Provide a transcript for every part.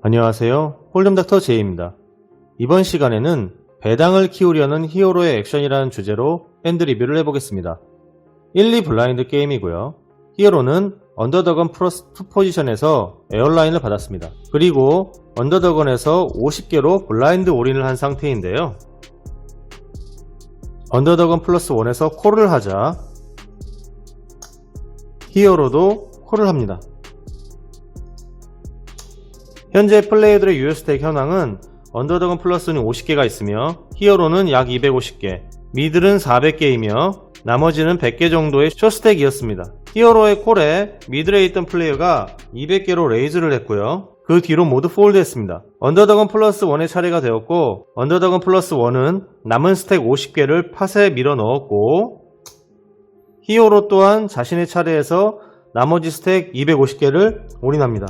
안녕하세요. 홀덤닥터 제이입니다. 이번 시간에는 배당을 키우려는 히어로의 액션이라는 주제로 핸드 리뷰를 해보겠습니다. 1, 2 블라인드 게임이고요. 히어로는 언더더건 플러스 2 포지션에서 에어라인을 받았습니다. 그리고 언더더건에서 50개로 블라인드 올인을 한 상태인데요. 언더더건 플러스 1에서 콜을 하자 히어로도 콜을 합니다. 현재 플레이어들의 유효 스택 현황은 언더더건 플러스는 50개가 있으며 히어로는 약 250개, 미들은 400개이며 나머지는 100개 정도의 숏스택이었습니다. 히어로의 콜에 미들에 있던 플레이어가 200개로 레이즈를 했고요. 그 뒤로 모두 폴드했습니다. 언더더건 플러스 1의 차례가 되었고 언더더건 플러스 1은 남은 스택 50개를 팟에 밀어 넣었고 히어로 또한 자신의 차례에서 나머지 스택 250개를 올인합니다.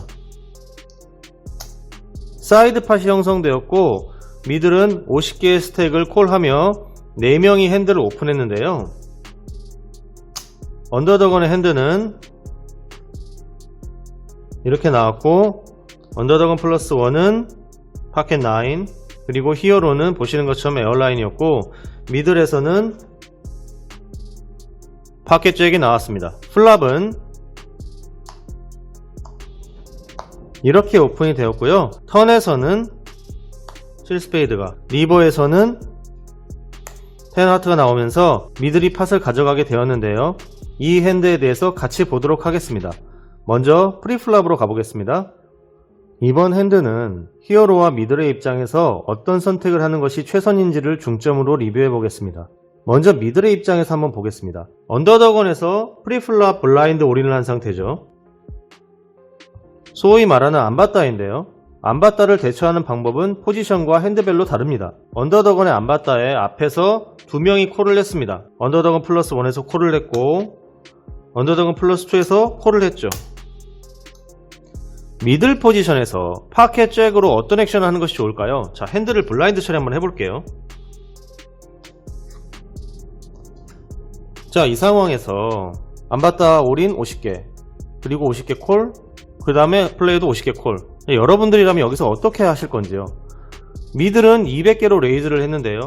사이드 팟이 형성되었고 미들은 50개의 스택을 콜하며 4명이 핸드를 오픈했는데요. 언더더건의 핸드는 이렇게 나왔고 언더더건 플러스 1은 파켓 9 그리고 히어로는 보시는 것처럼 에어라인이었고 미들에서는 파켓 잭이 나왔습니다. 플랍은 이렇게 오픈이 되었고요. 턴에서는 7스페이드가, 리버에서는 10하트가 나오면서 미들이 팟을 가져가게 되었는데요. 이 핸드에 대해서 같이 보도록 하겠습니다. 먼저 프리플랍으로 가보겠습니다. 이번 핸드는 히어로와 미들의 입장에서 어떤 선택을 하는 것이 최선인지를 중점으로 리뷰해 보겠습니다. 먼저 미들의 입장에서 한번 보겠습니다. 언더더건에서 프리플랍 블라인드 올인을 한 상태죠. 소위 말하는 안바따인데요. 안바따를 대처하는 방법은 포지션과 핸드별로 다릅니다. 언더더건의 안바따에 앞에서 2명이 콜을 했습니다. 언더더건 플러스 1에서 콜을 했고 언더더건 플러스 2에서 콜을 했죠. 미들 포지션에서 파켓 잭으로 어떤 액션을 하는 것이 좋을까요? 자, 핸드를 블라인드 처리 한번 해볼게요. 자, 이 상황에서 안바따 올인 50개 그리고 50개 콜, 그 다음에 플레이도 50개 콜. 여러분들이라면 여기서 어떻게 하실 건지요? 미들은 200개로 레이즈를 했는데요.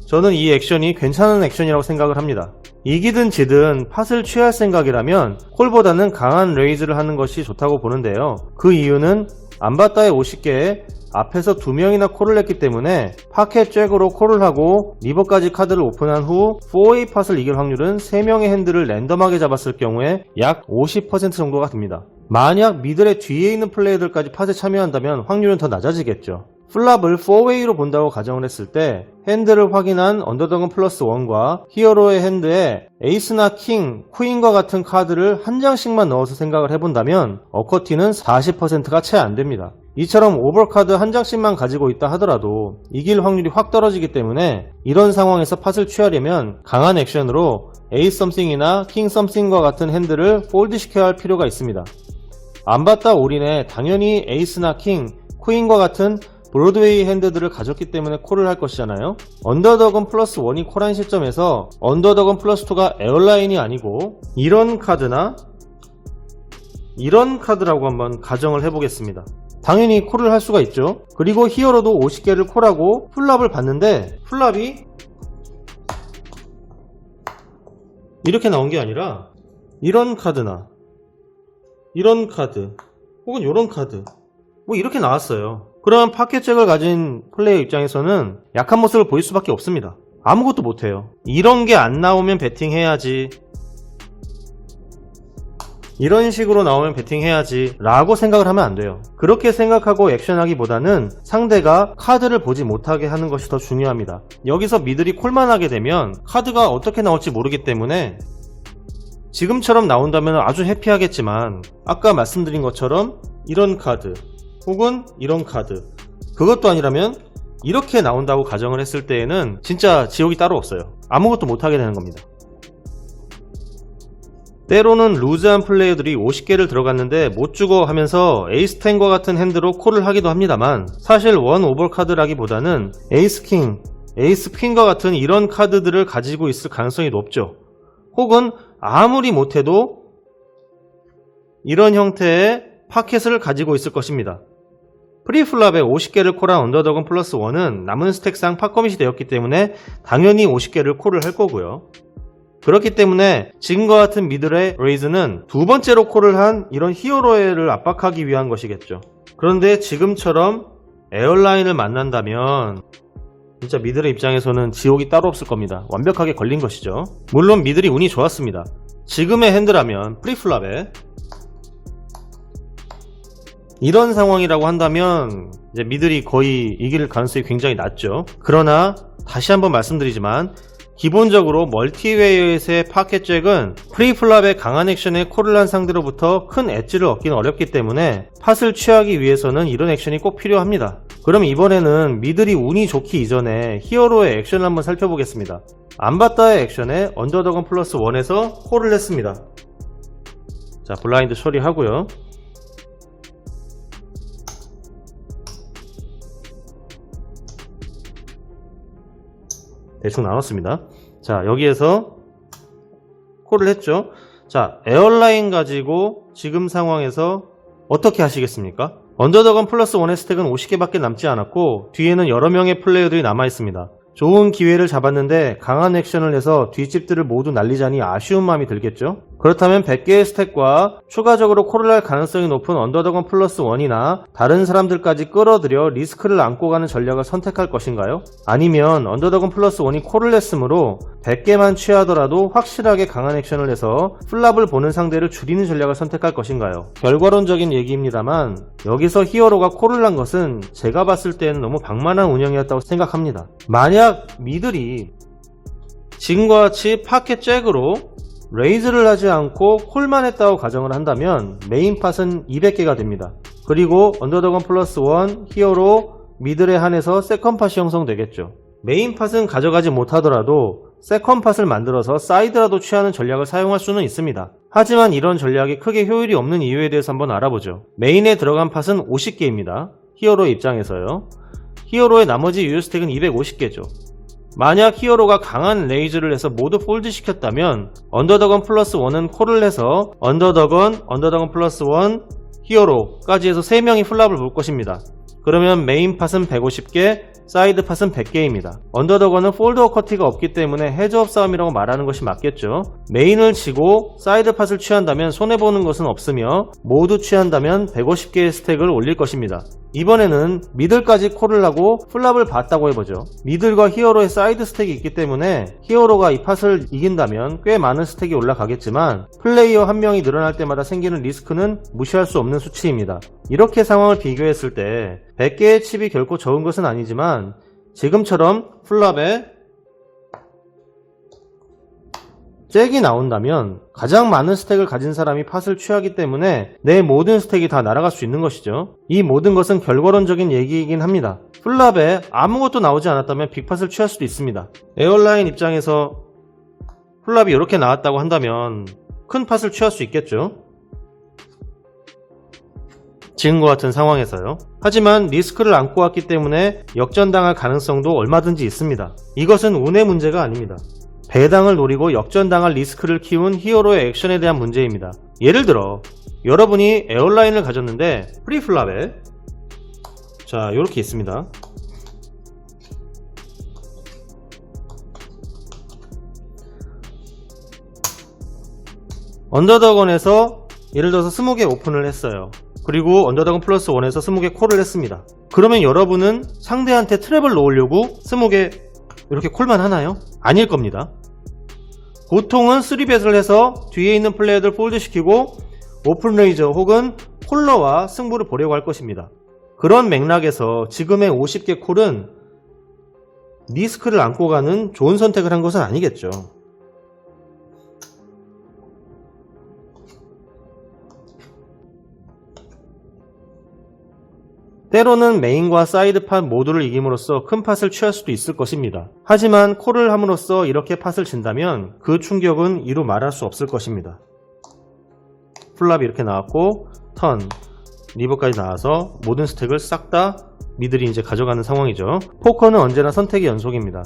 저는 이 액션이 괜찮은 액션이라고 생각을 합니다. 이기든 지든 팟을 취할 생각이라면 콜보다는 강한 레이즈를 하는 것이 좋다고 보는데요. 그 이유는 안바따의 50개에 앞에서 2명이나 콜을 했기 때문에 파켓 잭으로 콜을 하고 리버까지 카드를 오픈한 후 4웨이 팟을 이길 확률은 3명의 핸드를 랜덤하게 잡았을 경우에 약 50% 정도가 됩니다. 만약 미들의 뒤에 있는 플레이들까지 팟에 참여한다면 확률은 더 낮아지겠죠. 플랍을 4웨이로 본다고 가정을 했을 때 핸드를 확인한 언더더건 플러스 1과 히어로의 핸드에 에이스나 킹, 퀸과 같은 카드를 한 장씩만 넣어서 생각을 해본다면 어커티는 40%가 채 안됩니다. 이처럼 오버카드 한 장씩만 가지고 있다 하더라도 이길 확률이 확 떨어지기 때문에 이런 상황에서 팟을 취하려면 강한 액션으로 에이스 썸씽이나 킹 썸씽과 같은 핸드를 폴드 시켜야 할 필요가 있습니다. 안바따 올인에 당연히 에이스나 킹, 퀸과 같은 브로드웨이 핸드들을 가졌기 때문에 콜을 할 것이잖아요. 언더더건 플러스 1이 콜한 시점에서 언더더건 플러스 2가 에어라인이 아니고 이런 카드나 이런 카드라고 한번 가정을 해보겠습니다. 당연히 콜을 할 수가 있죠. 그리고 히어로도 50개를 콜하고 플랍을 봤는데 플랍이 이렇게 나온 게 아니라 이런 카드나 이런 카드 혹은 이런 카드 뭐 이렇게 나왔어요. 그러면 파켓 잭을 가진 플레이어 입장에서는 약한 모습을 보일 수밖에 없습니다. 아무것도 못해요. 이런 게 안 나오면 배팅해야지, 이런 식으로 나오면 배팅해야지 라고 생각을 하면 안 돼요. 그렇게 생각하고 액션하기보다는 상대가 카드를 보지 못하게 하는 것이 더 중요합니다. 여기서 미들이 콜만 하게 되면 카드가 어떻게 나올지 모르기 때문에 지금처럼 나온다면 아주 해피하겠지만 아까 말씀드린 것처럼 이런 카드 혹은 이런 카드, 그것도 아니라면 이렇게 나온다고 가정을 했을 때에는 진짜 지옥이 따로 없어요. 아무것도 못하게 되는 겁니다. 때로는 루즈한 플레이어들이 50개를 들어갔는데 못 죽어 하면서 에이스 10과 같은 핸드로 콜을 하기도 합니다만 사실 원 오버 카드라기보다는 에이스 킹, 에이스 퀸과 같은 이런 카드들을 가지고 있을 가능성이 높죠. 혹은 아무리 못해도 이런 형태의 파켓을 가지고 있을 것입니다. 프리플랍에 50개를 콜한 언더독은 플러스 1은 남은 스택상 팝커밋이 되었기 때문에 당연히 50개를 콜을 할 거고요. 그렇기 때문에 지금과 같은 미들의 레이즈는 두 번째로 콜을 한 이런 히어로를 압박하기 위한 것이겠죠. 그런데 지금처럼 에어라인을 만난다면 진짜 미들의 입장에서는 지옥이 따로 없을 겁니다. 완벽하게 걸린 것이죠. 물론 미들이 운이 좋았습니다. 지금의 핸드라면 프리플랍에 이런 상황이라고 한다면 이제 미들이 거의 이길 가능성이 굉장히 낮죠. 그러나 다시 한번 말씀드리지만 기본적으로 멀티웨이어의 파켓 잭은 프리플랍의 강한 액션에 콜을 한 상대로부터 큰 엣지를 얻기는 어렵기 때문에 팟을 취하기 위해서는 이런 액션이 꼭 필요합니다. 그럼 이번에는 미들이 운이 좋기 이전에 히어로의 액션을 한번 살펴보겠습니다. 안바타의 액션에 언더독은 플러스 1에서 콜을 했습니다. 자, 블라인드 처리하고요. 대충 나눴습니다. 자, 여기에서 콜을 했죠. 자, 에어라인 가지고 지금 상황에서 어떻게 하시겠습니까? 언더독은 플러스 1의 스택은 50개밖에 남지 않았고 뒤에는 여러 명의 플레이어들이 남아있습니다. 좋은 기회를 잡았는데 강한 액션을 해서 뒷집들을 모두 날리자니 아쉬운 마음이 들겠죠? 그렇다면 100개의 스택과 추가적으로 콜을 할 가능성이 높은 언더독은 플러스 1이나 다른 사람들까지 끌어들여 리스크를 안고 가는 전략을 선택할 것인가요? 아니면 언더독은 플러스 1이 콜을 했으므로 100개만 취하더라도 확실하게 강한 액션을 해서 플랍을 보는 상대를 줄이는 전략을 선택할 것인가요? 결과론적인 얘기입니다만 여기서 히어로가 콜을 한 것은 제가 봤을 때는 너무 방만한 운영이었다고 생각합니다. 만약 미들이 지금과 같이 파켓 잭으로 레이즈를 하지 않고 콜만 했다고 가정을 한다면 메인 팟은 200개가 됩니다. 그리고 언더독은 플러스 1, 히어로, 미들에 한해서 세컨 팟이 형성되겠죠. 메인 팟은 가져가지 못하더라도 세컨 팟을 만들어서 사이드라도 취하는 전략을 사용할 수는 있습니다. 하지만 이런 전략이 크게 효율이 없는 이유에 대해서 한번 알아보죠. 메인에 들어간 팟은 50개입니다. 히어로의 입장에서요. 히어로의 나머지 유효 스택은 250개죠. 만약 히어로가 강한 레이즈를 해서 모두 폴드 시켰다면 언더독은 플러스 1은 콜을 해서 언더독은 플러스 1, 히어로까지 해서 3명이 플랍을 볼 것입니다. 그러면 메인 팟은 150개, 사이드 팟은 100개입니다. 언더독은 폴드 어커티가 없기 때문에 헤즈업 싸움이라고 말하는 것이 맞겠죠. 메인을 치고 사이드 팟을 취한다면 손해보는 것은 없으며 모두 취한다면 150개의 스택을 올릴 것입니다. 이번에는 미들까지 콜을 하고 플랍을 봤다고 해보죠. 미들과 히어로의 사이드 스택이 있기 때문에 히어로가 이 팟을 이긴다면 꽤 많은 스택이 올라가겠지만 플레이어 한 명이 늘어날 때마다 생기는 리스크는 무시할 수 없는 수치입니다. 이렇게 상황을 비교했을 때 100개의 칩이 결코 적은 것은 아니지만 지금처럼 플랍에 잭이 나온다면 가장 많은 스택을 가진 사람이 팟을 취하기 때문에 내 모든 스택이 다 날아갈 수 있는 것이죠. 이 모든 것은 결과론적인 얘기이긴 합니다. 플랍에 아무것도 나오지 않았다면 빅팟을 취할 수도 있습니다. 에어라인 입장에서 플랍이 이렇게 나왔다고 한다면 큰 팟을 취할 수 있겠죠. 지금과 같은 상황에서요. 하지만 리스크를 안고 왔기 때문에 역전당할 가능성도 얼마든지 있습니다. 이것은 운의 문제가 아닙니다. 배당을 노리고 역전당할 리스크를 키운 히어로의 액션에 대한 문제입니다. 예를 들어 여러분이 에어라인을 가졌는데 프리플랍에 자 이렇게 있습니다. 언더독원에서 예를 들어서 20개 오픈을 했어요. 그리고 언더독은 플러스 1에서 20개 콜을 했습니다. 그러면 여러분은 상대한테 트랩을 놓으려고 20개 이렇게 콜만 하나요? 아닐 겁니다. 보통은 3벳을 해서 뒤에 있는 플레이어들 폴드시키고 오픈 레이저 혹은 콜러와 승부를 보려고 할 것입니다. 그런 맥락에서 지금의 50개 콜은 리스크를 안고 가는 좋은 선택을 한 것은 아니겠죠. 때로는 메인과 사이드 팟 모두를 이김으로써 큰 팟을 취할 수도 있을 것입니다. 하지만 콜을 함으로써 이렇게 팟을 진다면 그 충격은 이루 말할 수 없을 것입니다. 플랍이 이렇게 나왔고 턴, 리버까지 나와서 모든 스택을 싹 다 미들이 이제 가져가는 상황이죠. 포커는 언제나 선택의 연속입니다.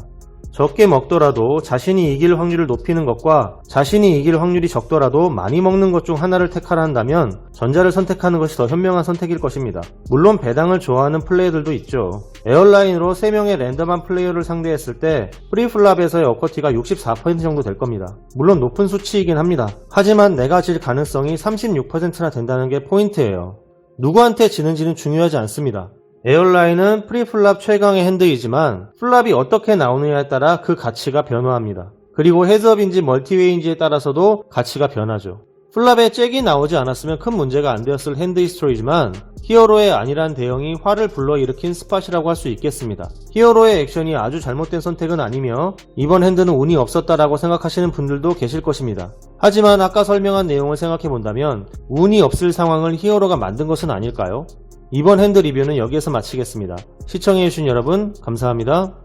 적게 먹더라도 자신이 이길 확률을 높이는 것과 자신이 이길 확률이 적더라도 많이 먹는 것 중 하나를 택하라 한다면 전자를 선택하는 것이 더 현명한 선택일 것입니다. 물론 배당을 좋아하는 플레이어들도 있죠. 에어라인으로 3명의 랜덤한 플레이어를 상대했을 때 프리플랍에서의 어커티가 64% 정도 될 겁니다. 물론 높은 수치이긴 합니다. 하지만 내가 질 가능성이 36%나 된다는 게 포인트예요. 누구한테 지는지는 중요하지 않습니다. 에어라인은 프리플랍 최강의 핸드이지만 플랍이 어떻게 나오느냐에 따라 그 가치가 변화합니다. 그리고 헤드업인지 멀티웨이인지에 따라서도 가치가 변하죠. 플랍에 잭이 나오지 않았으면 큰 문제가 안 되었을 핸드 히스토리지만 히어로의 안일한 대응이 화를 불러일으킨 스팟이라고 할 수 있겠습니다. 히어로의 액션이 아주 잘못된 선택은 아니며 이번 핸드는 운이 없었다라고 생각하시는 분들도 계실 것입니다. 하지만 아까 설명한 내용을 생각해본다면 운이 없을 상황을 히어로가 만든 것은 아닐까요? 이번 핸드 리뷰는 여기에서 마치겠습니다. 시청해주신 여러분 감사합니다.